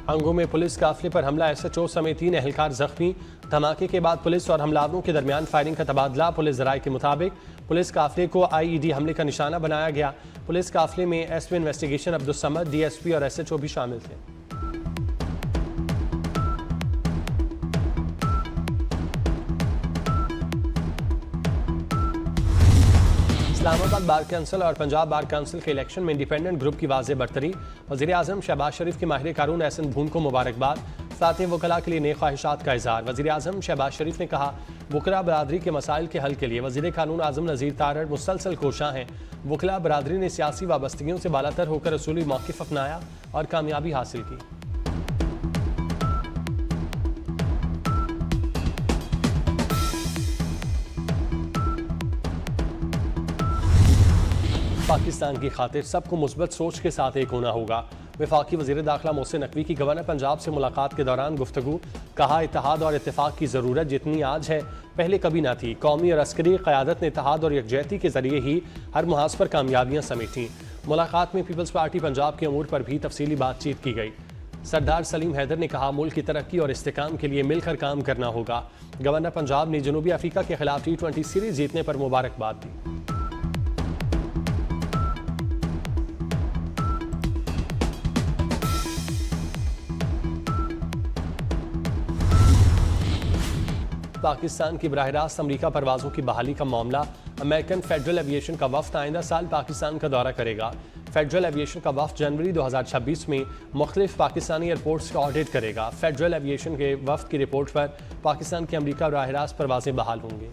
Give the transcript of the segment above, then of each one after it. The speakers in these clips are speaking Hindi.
अंगों में पुलिस काफिले पर हमला, SHO समेत 3 एहलकार जख्मी। धमाके के बाद पुलिस और हमलावरों के दरमियान फायरिंग का तबादला। पुलिस जराये के मुताबिक पुलिस काफिले को IED हमले का निशाना बनाया गया। पुलिस काफिले में SP investigation Abdul Samad, DSP और SHO भी शामिल थे। इस्लामाबाद बार काउंसिल और पंजाब बार काउंसिल के इलेक्शन में इंडिपेंडेंट ग्रुप की वाज़ेह बरतरी। वज़ीर-ए-आज़म शहबाज शरीफ के माहिर कानून एहसन भून को मुबारकबाद। साथ वकला के लिए नेक ख्वाहिशात का इज़हार। वज़ीर-ए-आज़म शहबाज शरीफ ने कहा, वकला बरादरी के मसाइल के हल के लिए वज़ीर कानून आज़म नज़ीर तारड़ मुसलसल कोशां हैं। वकला बरादरी ने सियासी वाबस्तगियों से बालातर होकर असूली मौक़िफ़ अपनाया और कामयाबी हासिल की। पाकिस्तान की खातिर सबको मुस्बत सोच के साथ एक होना होगा। वफाकी वज़ीर दाखिला मोहसिन नकवी की गवर्नर पंजाब से मुलाकात के दौरान गुफ्तगू। कहा, इत्तेहाद और इत्तेफाक की ज़रूरत जितनी आज है पहले कभी ना थी। कौमी और अस्करी क़यादत ने इत्तेहाद और यकजहती के ज़रिए ही हर मुहाज पर कामयाबियाँ समेटीं। मुलाकात में पीपल्स पार्टी पंजाब के अमूर पर भी तफसीली बातचीत की गई। सरदार सलीम हैदर ने कहा, मुल्क की तरक्की और इस्तेकाम के लिए मिलकर काम करना होगा। गवर्नर पंजाब ने जनूबी अफ्रीका के खिलाफ T20 सीरीज़ जीतने पर मुबारकबाद दी। पाकिस्तान की बराह रास्त अमरीका परवाज़ों की बहाली का मामला। अमेरिकन फेडरल एविएशन का वफ्द आइंदा साल पाकिस्तान का दौरा करेगा। फेडरल एविएशन का वफ्द जनवरी 2026 में मुख्तलिफ पाकिस्तानी एयरपोर्ट्स का ऑडिट करेगा। फेडरल एविएशन के वफ्द की रिपोर्ट पर पाकिस्तान की अमरीका बराह रास्त परवाज़ें बहाल होंगी।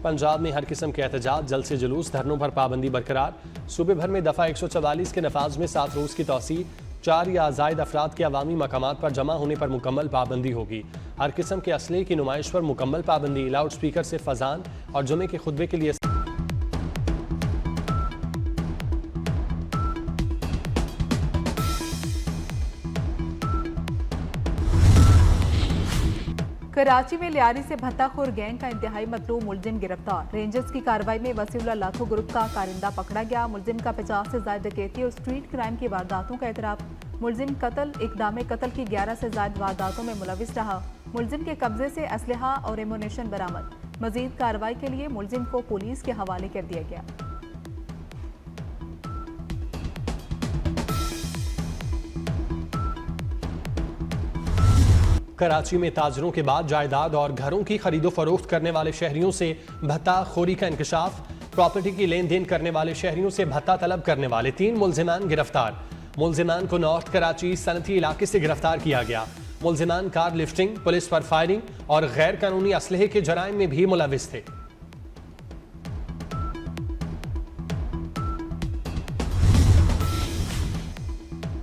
पंजाब में हर किस्म के एहतजाज, जलसे जुलूस, धरनों पर पाबंदी बरकरार। सूबे भर में दफ़ा 144 के नफाज में 7 रोज़ की तौसी। 4 या ज़ायद अफराद के अवामी मकामात पर जमा होने पर मुकम्मल पाबंदी होगी। हर किस्म के असले की नुमाइश पर मुकम्मल पाबंदी। लाउड स्पीकर से फजान और जुमे के खुतबे के लिए कराची में लियारी से भत्ताखोर गैंग का इंतहाई मतलूब मुलजिम गिरफ्तार। रेंजर्स की कार्रवाई में वसीउल्लाह लाखों ग्रुप का कारिंदा पकड़ा गया। मुलजिम का 50 से ज्यादा डकैती और स्ट्रीट क्राइम की वारदातों का एतराफ। मुलजिम इक़दाम कत्ल की 11 से ज्यादा वारदातों में मुलविस रहा। मुलजिम के कब्जे से असलहा और एमुनेशन बरामद। मजीद कार्रवाई के लिए मुलजिम को पुलिस के हवाले कर दिया गया। कराची में ताजरों के बाद जायदाद और घरों की खरीदो फरोख्त करने वाले शहरियों से भत्ताखोरी का इंकशाफ। प्रॉपर्टी की लेन देन करने वाले शहरियों से भत्ता तलब करने वाले 3 मुलजिमान गिरफ्तार। मुलजिमान को नॉर्थ कराची सनती इलाके से गिरफ्तार किया गया। मुलजिमान कार लिफ्टिंग, पुलिस पर फायरिंग और गैर कानूनी असलहे के जराइम में भी मुलविस थे।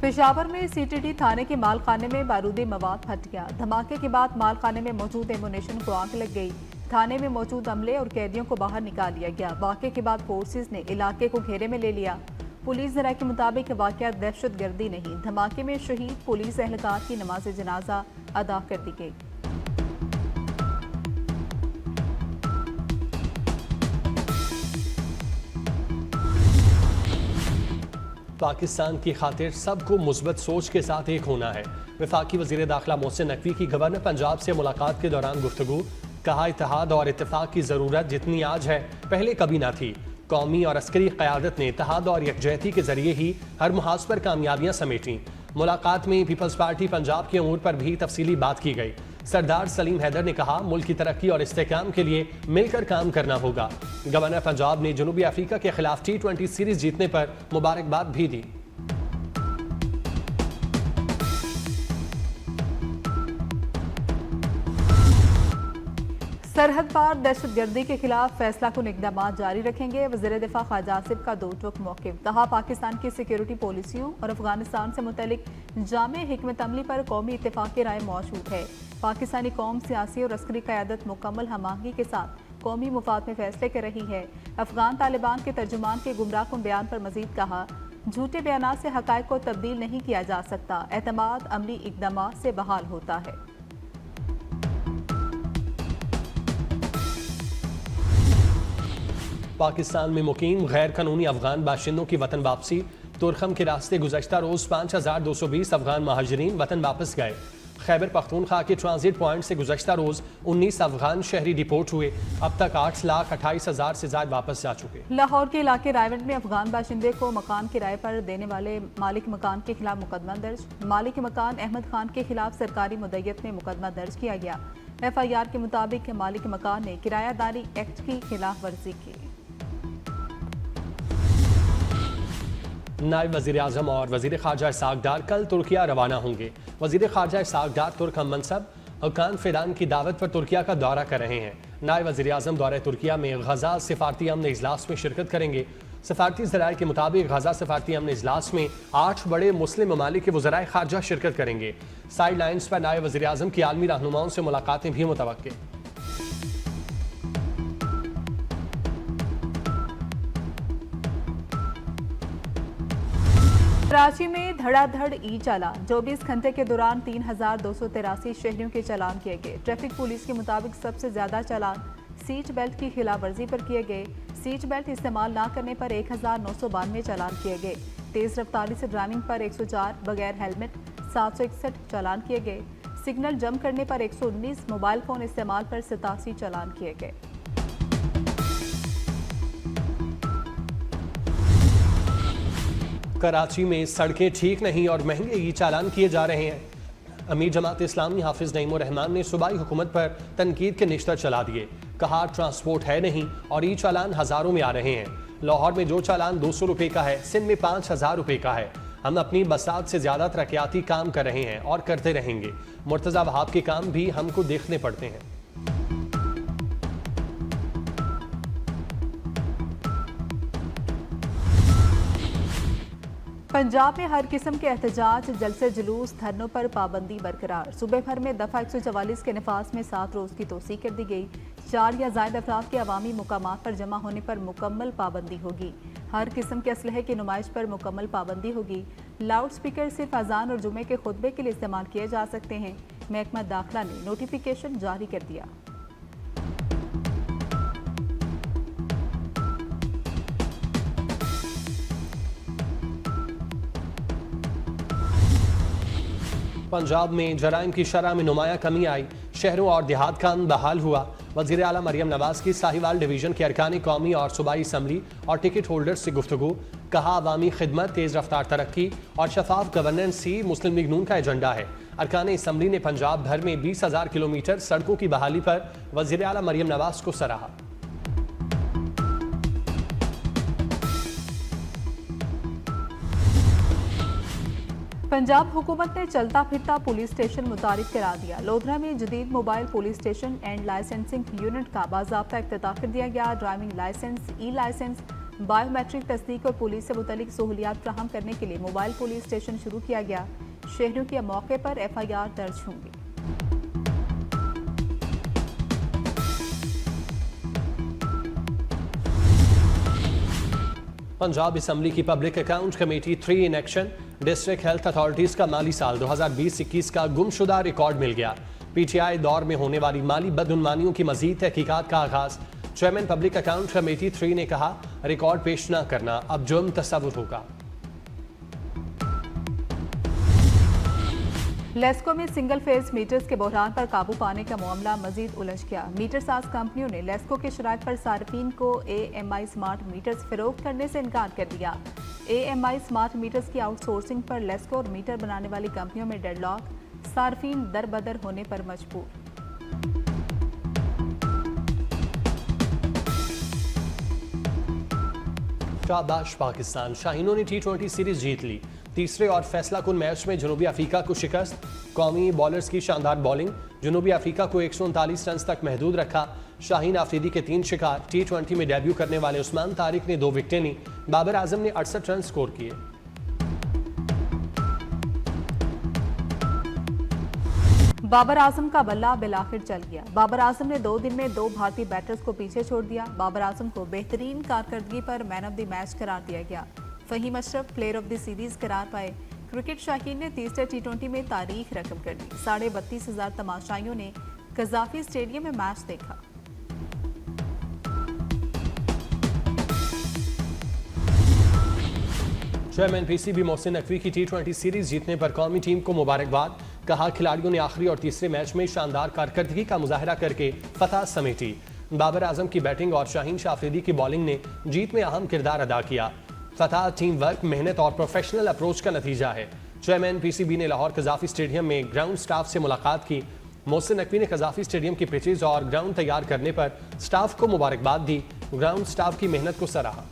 पेशावर में CTD थाने के मालखाने में बारूदी मवाद फट गया। धमाके के बाद मालखाने में मौजूद एमुनेशन को आग लग गई। थाने में मौजूद अमले और कैदियों को बाहर निकाल लिया गया। वाक़े के बाद फोर्सेस ने इलाके को घेरे में ले लिया। पुलिस ज़राए के मुताबिक वाक़या दहशत गर्दी नहीं, धमाके में शहीद पुलिस एहलकार की नमाज जनाजा अदा कर दी गई। पाकिस्तान की खातिर सबको मुस्बत सोच के साथ एक होना है। वफाकी वज़ीर दाखिला मोहसिन नकवी की गवर्नर पंजाब से मुलाकात के दौरान गुफ्तगू। कहा, इत्तेहाद और इत्तेफाक की ज़रूरत जितनी आज है पहले कभी ना थी। कौमी और अस्करी क़यादत ने इत्तेहाद और यकजहती के ज़रिए ही हर मुहाज पर कामयाबियाँ समेटीं। मुलाकात में पीपल्स पार्टी पंजाब के अमूर पर भी तफसीली बात की गई। सरदार सलीम हैदर ने कहा, मुल्क की तरक्की और इस्तेकाम के लिए मिलकर काम करना होगा। गवर्नर पंजाब ने जनूबी अफ्रीका के खिलाफ T20 सीरीज जीतने पर मुबारकबाद भी दी। सरहद पार दहशतगर्दी के खिलाफ फैसला कुन इक़दाम जारी रखेंगे। वज़ीर दिफा ख्वाजा आसिफ का 2 टूक मौक़िफ़। कहा, पाकिस्तान की सिक्योरिटी पॉलिसियों और अफगानिस्तान से मुतल्लिक जामे हिकमत अमली पर कौमी इत्तेफाक की राय मौजूद है। पाकिस्तानी कौम सियासी और अस्करी क़यादत मुकम्मल हमाहंगी के साथ कौमी मुफाद में फैसले कर रही है। अफगान तालिबान के तर्जुमान के गुमराहकुन बयान पर मजीद कहा, झूठे बयान से हक़ाइक़ को तब्दील नहीं किया जा सकता। एतमाद अमली इक़दाम से बहाल होता है। पाकिस्तान में मुकीम गैर कानूनी अफगान बाशिंदों की वतन वापसी। तुरखम के रास्ते गुज़श्ता रोज़ 5220 अफगान महाजरीन वतन वापस गए। खैबर पख्तूनख्वा के ट्रांजिट पॉइंट से गुज़श्ता रोज़ 19 अफगान शहरी डिपोर्ट हुए। अब तक 8,28,000 से ज़्यादा वापस जा चुके। लाहौर के इलाके रायवंड में अफगान बाशिंदे को मकान किराए पर देने वाले मालिक मकान के खिलाफ मुकदमा दर्ज। मालिक मकान अहमद खान के खिलाफ सरकारी मुद्दत में मुकदमा दर्ज किया गया। FIR के मुताबिक मालिक मकान ने किरायादारी एक्ट की खिलाफ वर्जी की। नायब वज़ीर आज़म और वज़ीर ख़ारजा इसहाक़ डार कल तुर्किया रवाना होंगे। वज़ीर ख़ारजा इसहाक़ डार तुर्क हम मनसब हकान फ़िदान की दावत पर तुर्किया का दौरा कर रहे हैं। नायब वज़ीर आज़म दौरे तुर्किया में गज़ा सिफ़ारती अमन इजलास में शिरकत करेंगे। सफ़ारती ज़राए के मुताबिक गज़ा सिफ़ारती अमन इजलास में 8 बड़े मुस्लिम ममालिक के वज़राए ख़ारजा शिरकत करेंगे। साइड लाइन्स पर नायब वज़ीर आज़म की आलमी रहनुमाओं से मुलाकातें भी मुतवक्किल। कराची में धड़ाधड़ ई चालान। 24 घंटे के दौरान 3,283 शहरियों के चालान किए गए। ट्रैफिक पुलिस के मुताबिक सबसे ज्यादा चालान सीट बेल्ट की खिलाफ वर्जी पर किए गए। सीट बेल्ट इस्तेमाल न करने पर 1,992 चालान किए गए। तेज रफ्तारी से ड्राइविंग पर 104, बगैर हेलमेट 761 चालान किए गए। सिग्नल जंप करने पर 119, मोबाइल फोन इस्तेमाल पर 87 चालान किए गए। कराची में सड़कें ठीक नहीं और महंगे ई चालान किए जा रहे हैं। अमीर जमात इस्लामी हाफिज नईमुर रहमान ने सूबाई हुकूमत पर तनकीद के निश्तर चला दिए। कहा ट्रांसपोर्ट है नहीं और ई चालान हज़ारों में आ रहे हैं। लाहौर में जो चालान 200 रुपये का है, सिंध में 5,000 रुपये का है। हम अपनी बसात से ज़्यादा तरक्याती काम कर रहे हैं और करते रहेंगे। मुर्तज़ा वहाब के काम भी हमको देखने पड़ते हैं। पंजाब में हर किस्म के एहतजाज, जलसे, जुलूस, धरनों पर पाबंदी बरकरार। सूबे भर में दफ़ा 144 के नफाज में 7 रोज़ की तोसी कर दी गई। 4 या ज़ायद अफराद के अवामी मुकामात पर जमा होने पर मुकम्मल पाबंदी होगी। हर किस्म के असलहे की नुमाइश पर मुकम्मल पाबंदी होगी। लाउड स्पीकर सिर्फ अजान और जुमे के खुतबे के लिए इस्तेमाल किए जा सकते हैं। महकमा दाखिला ने नोटिफिकेशन जारी कर दिया। पंजाब में जराइम की शरह में नुमाया कमी आई। शहरों और देहात का अमन बहाल हुआ। वज़ीर आला मरियम नवाज की साहिवाल डिवीज़न के अरकान कौमी और सूबाई असम्बली और टिकट होल्डर्स से गुफ्तगू। कहा अवामी खिदमत, तेज़ रफ्तार तरक्की और शफाफ गवर्नेंस ही मुस्लिम लीग नून का एजेंडा है। अरकान असम्बली ने पंजाब भर में 20,000 किलोमीटर सड़कों की बहाली पर वज़ीर आला मरियम नवाज को सराहा। पंजाब हुकूमत ने चलता फिरता पुलिस स्टेशन मुतारिफ करा दिया। लोधरा में जदीद mobile police station and licensing unit का बाज़ाब्ता इफ्तिताह कर दिया गया। ड्राइविंग लाइसेंस, ई लाइसेंस, बायोमेट्रिक तस्दीक और पुलिस से मुतल्लिक सहूलियात फ्राहम करने के लिए मोबाइल पुलिस स्टेशन शुरू किया गया। शहरियों के मौके पर FIR दर्ज होंगी। पंजाब असम्बली की public account committee 3 in action. District health authorities का माली साल 2020-21 का गुमशुदा रिकॉर्ड मिल गया। PTI दौर में होने वाली माली बदउनवानियों की मजीद तहकीकात का आगाज। चेयरमैन पब्लिक अकाउंट कमेटी 3 ने कहा रिकॉर्ड पेश न करना अब जुर्म तस्वुर होगा। लेस्को में सिंगल फेज मीटर्स के बहरान पर काबू पाने का मामला मजीद उलझ गया। मीटर साज कंपनियों ने लेस्को के शराइत पर सार्फिन को AMI स्मार्ट मीटर्स फरोख्त करने से इनकार कर दिया। AMI स्मार्ट मीटर्स की आउटसोर्सिंग पर लेस्को और मीटर बनाने वाली कंपनियों में डेडलॉक। सार्फिन दरबदर होने पर मजबूर। शाबाश पाकिस्तान, शाहीनों ने T20 सीरीज जीत ली। तीसरे और फैसला कुन मैच में जनूबी अफ्रीका को शिकस्त। कौमी बॉलर्स की शानदार बॉलिंग, जनूबी अफ्रीका को 139 रन तक महदूद रखा। शाहीन आफरीदी के 3 शिकार। T20 में डेब्यू करने वाले उस्मान तारिक ने 2 विकेटें ली। बाबर आजम ने 68 रन स्कोर किए। बाबर आजम का बल्ला बिलाखिर चल गया। बाबर आजम ने 2 दिन में 2 भारतीय बैटर्स को पीछे छोड़ दिया। बाबर आजम को बेहतरीन कारकर्दगी पर मैन ऑफ द मैच करार दिया गया। Faheem Ashraf player of the series करार पाए। क्रिकेट शाहीन ने तीसरे T20 में तारीख रकम कर दी। 32,500 तमाशाइयों ने कजाफी स्टेडियम में मैच देखा। चेयरमैन पीसीबी मोहसिन नकवी की T20 सीरीज जीतने पर कौमी टीम को मुबारकबाद। कहा खिलाड़ियों ने आखिरी और तीसरे मैच में शानदार कारकर्दगी का मुजाहरा करके फतह समेटी। बाबर आजम की बैटिंग और शाहीन शाह अफरीदी की बॉलिंग ने जीत में अहम किरदार अदा किया। फतह टीम वर्क, मेहनत और प्रोफेशनल अप्रोच का नतीजा है। चेयरमैन पीसीबी ने लाहौर कजाफी स्टेडियम में ग्राउंड स्टाफ से मुलाकात की। मोहसिन नकवी ने कजाफी स्टेडियम की पिचेज और ग्राउंड तैयार करने पर स्टाफ को मुबारकबाद दी। ग्राउंड स्टाफ की मेहनत को सराहा।